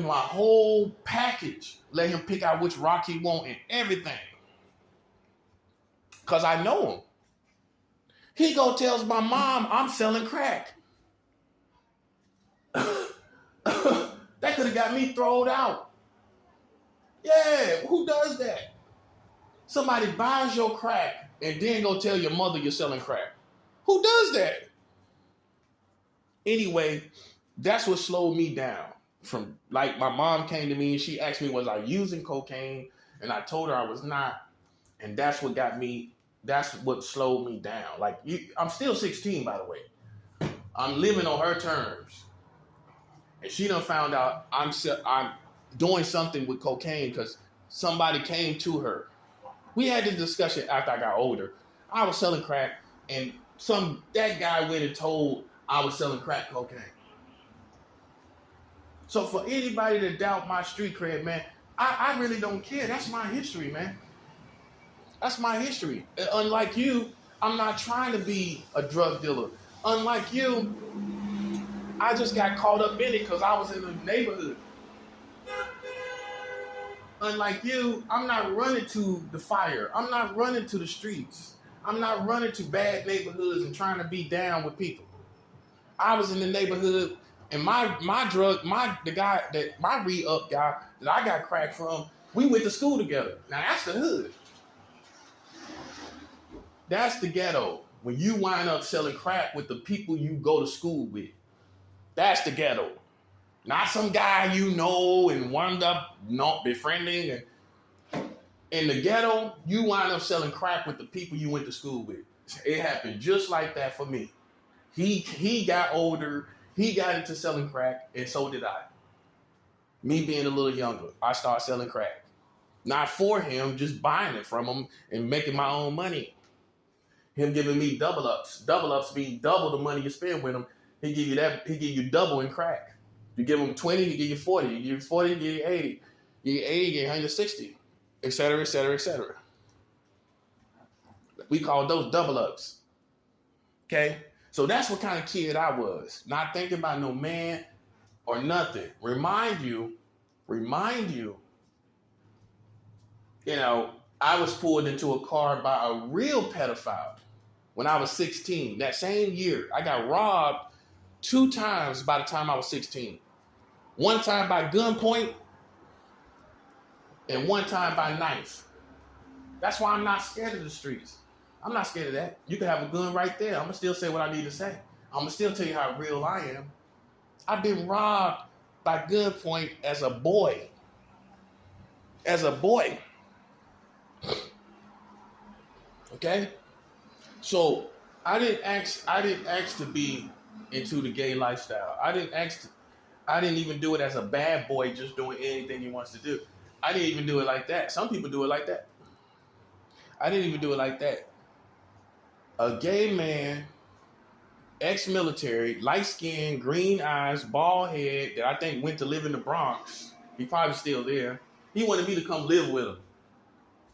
my whole package. Let him pick out which rock he want and everything. Because I know him. He go tells my mom I'm selling crack. That could have got me thrown out. Yeah, who does that? Somebody buys your crack and then go tell your mother you're selling crack. Who does that? Anyway, that's what slowed me down. From like my mom came to me and she asked me, was I using cocaine? And I told her I was not. And that's what got me, that's what slowed me down. Like, I'm still 16, by the way. I'm living on her terms. And she done found out I'm doing something with cocaine because somebody came to her. We had this discussion after I got older. I was selling crack, and that guy went and told I was selling crack cocaine. So for anybody to doubt my street cred, man, I really don't care. That's my history, man. That's my history. Unlike you, I'm not trying to be a drug dealer. Unlike you, I just got caught up in it because I was in the neighborhood. Unlike you, I'm not running to the fire. I'm not running to the streets. I'm not running to bad neighborhoods and trying to be down with people. I was in the neighborhood, and my re-up guy that I got crack from, we went to school together. Now that's the hood. That's the ghetto. When you wind up selling crack with the people you go to school with. That's the ghetto. Not some guy you know and wound up not befriending. In the ghetto, you wind up selling crack with the people you went to school with. It happened just like that for me. He got older, he got into selling crack, and so did I. Me being a little younger, I started selling crack. Not for him, just buying it from him and making my own money. Him giving me double ups. Double ups being double the money you spend with him. He give you double in crack. You give him 20, he give you 40. You give you 40, he give you 80. You get 80, he get 160. Et cetera, et cetera, et cetera. We call those double ups. Okay? So that's what kind of kid I was. Not thinking about no man or nothing. Remind you, I was pulled into a car by a real pedophile when I was 16. That same year, I got robbed 2 times by the time I was 16. One time by gunpoint and one time by knife. That's why I'm not scared of the streets. I'm not scared of that. You can have a gun right there. I'm going to still say what I need to say. I'm going to still tell you how real I am. I've been robbed by gunpoint as a boy. Okay? So I didn't ask to be into the gay lifestyle. I didn't even do it as a bad boy just doing anything he wants to do. I didn't even do it like that. Some people do it like that. I didn't even do it like that. A gay man, ex-military, light-skinned, green eyes, bald head, that I think went to live in the Bronx. He probably still there. He wanted me to come live with him.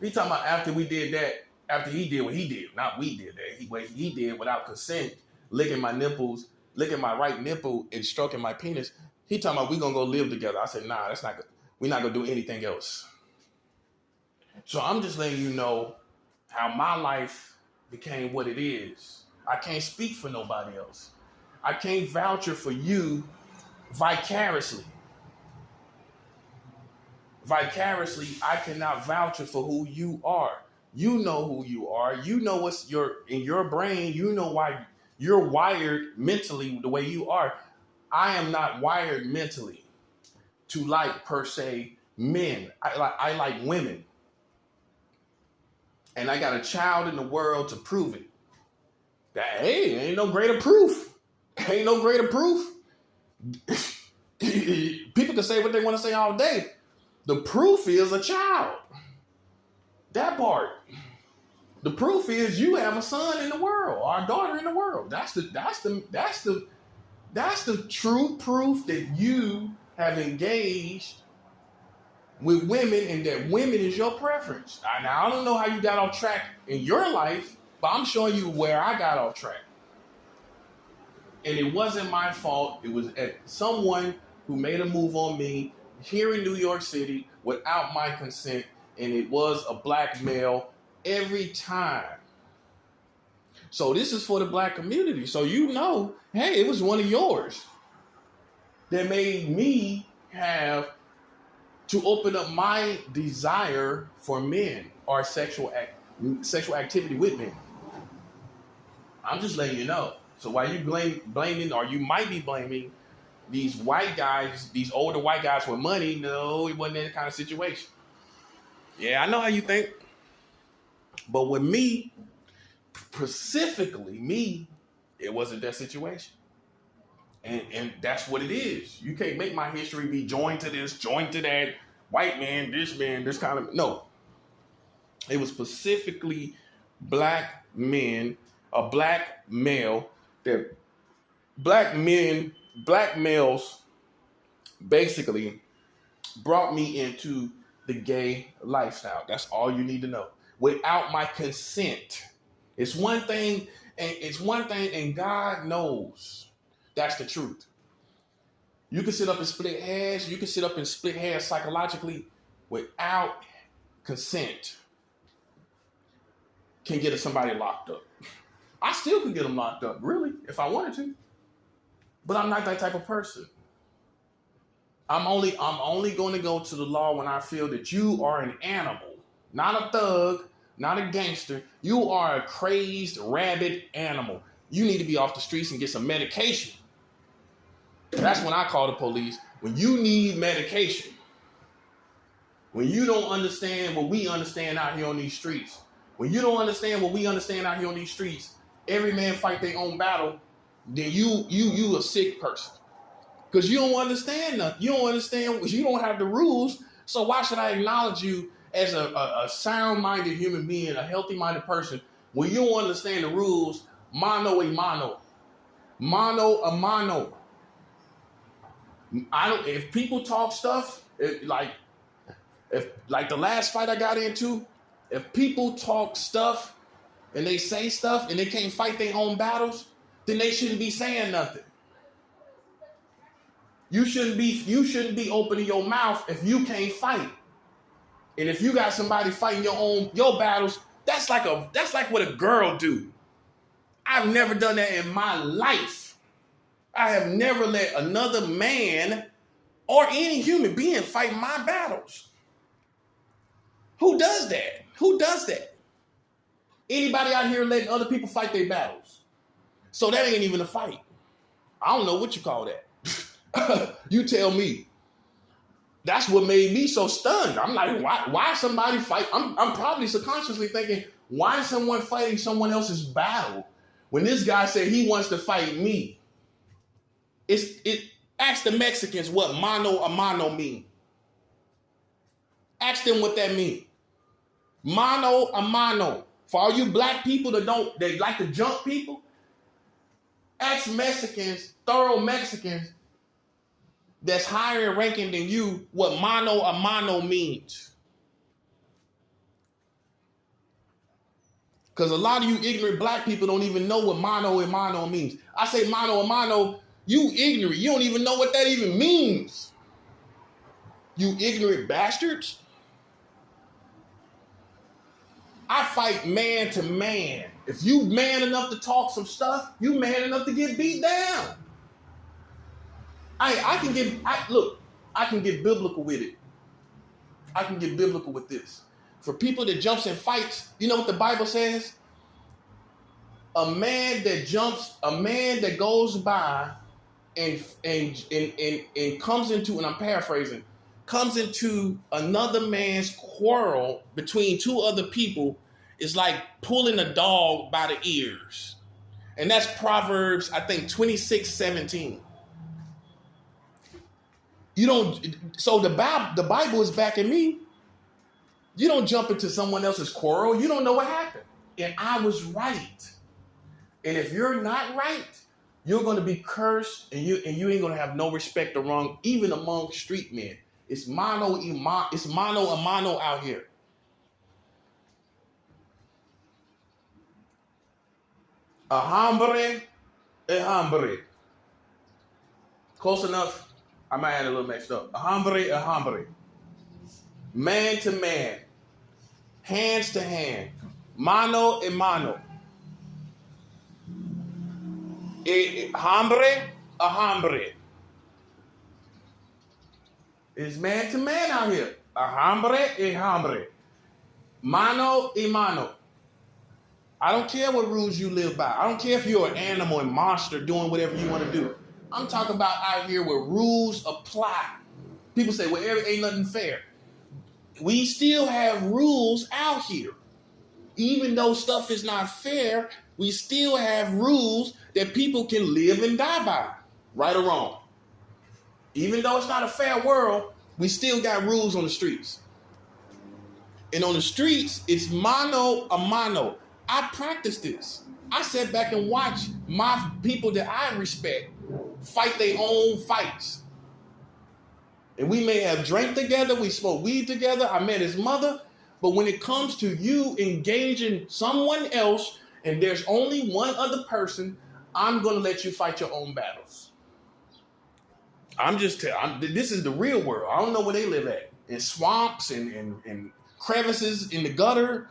He talking about after we did that, after he did what he did, not we did that. What he did without consent, licking my nipples, licking my right nipple and stroking my penis. He talking about we gonna go live together. I said, nah, that's not good. We're not gonna do anything else. So I'm just letting you know how my life became what it is. I can't speak for nobody else. I can't vouch for you vicariously. Vicariously, I cannot vouch for who you are. You know who you are. You know what's in your brain. You know why you're wired mentally the way you are. I am not wired mentally to like, per se, men. I like women. And I got a child in the world to prove it. That, hey, ain't no greater proof. Ain't no greater proof. People can say what they want to say all day. The proof is a child. That part. The proof is you have a son in the world or a daughter in the world. That's the true proof that you have engaged with women and that women is your preference. Now, I don't know how you got off track in your life, but I'm showing you where I got off track. And it wasn't my fault. It was someone who made a move on me here in New York City without my consent, and it was a black male every time. So this is for the black community. So hey, it was one of yours that made me have to open up my desire for men or sexual activity with men. I'm just letting you know. So while you blaming, or you might be blaming these white guys, these older white guys with money, no, it wasn't that kind of situation. Yeah, I know how you think. But with me, specifically me, it wasn't that situation. And that's what it is. You can't make my history be joined to this, joined to that, white man, this kind of, no. It was specifically black men, a black male, that black males basically brought me into the gay lifestyle. That's all you need to know. Without my consent. It's one thing, and God knows that's the truth. You can sit up and split hairs. You can sit up and split hairs psychologically without consent. Can get somebody locked up. I still can get them locked up, really, if I wanted to. But I'm not that type of person. I'm only going to go to the law when I feel that you are an animal, not a thug, not a gangster. You are a crazed, rabid animal. You need to be off the streets and get some medication. That's when I call the police. When you need medication. When you don't understand what we understand out here on these streets. When you don't understand what we understand out here on these streets, every man fight their own battle, then you a sick person. Because you don't understand nothing. You don't understand, you don't have the rules. So why should I acknowledge you as a sound-minded human being, a healthy-minded person, when you don't understand the rules, mano a mano. Mano a mano. If people talk stuff, like the last fight I got into, if people talk stuff and they say stuff and they can't fight their own battles, then they shouldn't be saying nothing. You shouldn't be opening your mouth if you can't fight. And if you got somebody fighting your battles, that's like what a girl do. I've never done that in my life. I have never let another man or any human being fight my battles. Who does that? Who does that? Anybody out here letting other people fight their battles? So that ain't even a fight. I don't know what you call that. You tell me. That's what made me so stunned. I'm like, why somebody fight? I'm probably subconsciously thinking, why is someone fighting someone else's battle when this guy said he wants to fight me? Ask the Mexicans what mano a mano mean. Ask them what that mean. Mano a mano. For all you black people that like to jump people, ask Mexicans, thorough Mexicans that's higher ranking than you what mano a mano means. Because a lot of you ignorant black people don't even know what mano a mano means. I say mano a mano, you ignorant. You don't even know what that even means. You ignorant bastards. I fight man to man. If you man enough to talk some stuff, you man enough to get beat down. I can get biblical with it. I can get biblical with this. For people that jumps in fights, you know what the Bible says? A man that goes by and comes into, and I'm paraphrasing, comes into another man's quarrel between two other people is like pulling a dog by the ears. And that's Proverbs, I think, 26:17. So the Bible is backing me. You don't jump into someone else's quarrel. You don't know what happened. And I was right. And if you're not right, you're going to be cursed, and you ain't going to have no respect or wrong, even among street men. It's mano a mano out here. A hombre. Close enough. I might have a little mixed up. Hombre a hombre. Man to man. Hands to hand. Mano a mano. Hombre a hombre. It's man to man out here. A hombre a hombre. Mano a mano. I don't care what rules you live by. I don't care if you're an animal and monster doing whatever you want to do. I'm talking about out here where rules apply. People say, well, ain't nothing fair. We still have rules out here. Even though stuff is not fair, we still have rules that people can live and die by. Right or wrong. Even though it's not a fair world, we still got rules on the streets. And on the streets, it's mano a mano. I practice this. I sat back and watched my people that I respect fight their own fights. And we may have drank together, we smoked weed together, I met his mother, but when it comes to you engaging someone else and there's only one other person, I'm going to let you fight your own battles. This is the real world. I don't know where they live at. In swamps and crevices in the gutter,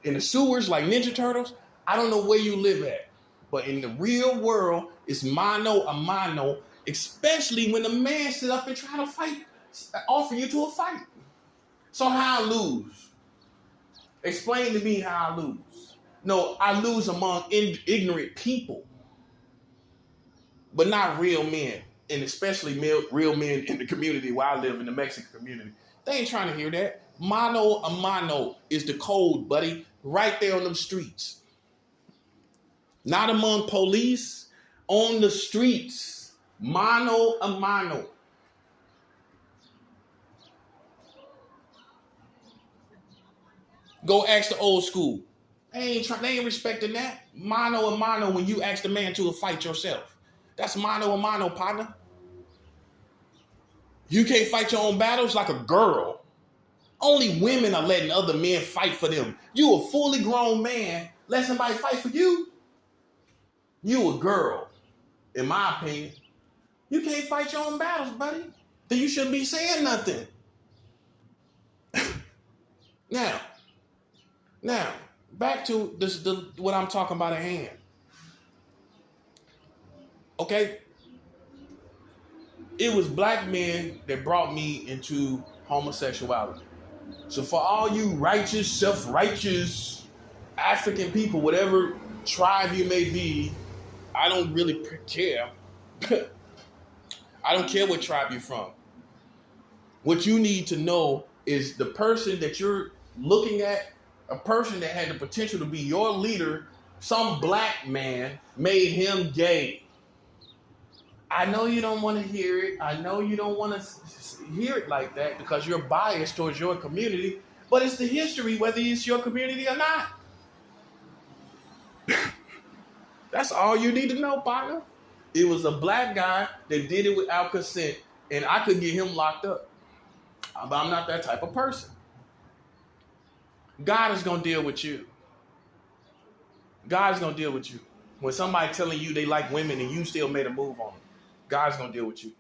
in the sewers like Ninja Turtles. I don't know where you live at. But in the real world, it's mano a mano, especially when the man sits up and try to fight, offer you to a fight. So how I lose? Explain to me how I lose. No, I lose among ignorant people, but not real men, and especially real men in the community where I live, in the Mexican community. They ain't trying to hear that. Mano a mano is the code, buddy, right there on them streets. Not among police, on the streets. Mano a mano. Go ask the old school. They ain't respecting that. Mano a mano when you ask the man to a fight yourself. That's mano a mano, partner. You can't fight your own battles like a girl. Only women are letting other men fight for them. You a fully grown man, let somebody fight for you? You a girl, in my opinion. You can't fight your own battles, buddy. Then you shouldn't be saying nothing. Now, back to what I'm talking about at hand. Okay? It was black men that brought me into homosexuality. So for all you righteous, self-righteous African people, whatever tribe you may be, I don't really care. I don't care what tribe you're from. What you need to know is the person that you're looking at, a person that had the potential to be your leader, some black man made him gay. I know you don't want to hear it. I know you don't want to hear it like that because you're biased towards your community, but it's the history, whether it's your community or not. That's all you need to know, partner. It was a black guy that did it without consent, and I could get him locked up. But I'm not that type of person. God is going to deal with you. God is going to deal with you. When somebody telling you they like women and you still made a move on them, God's going to deal with you.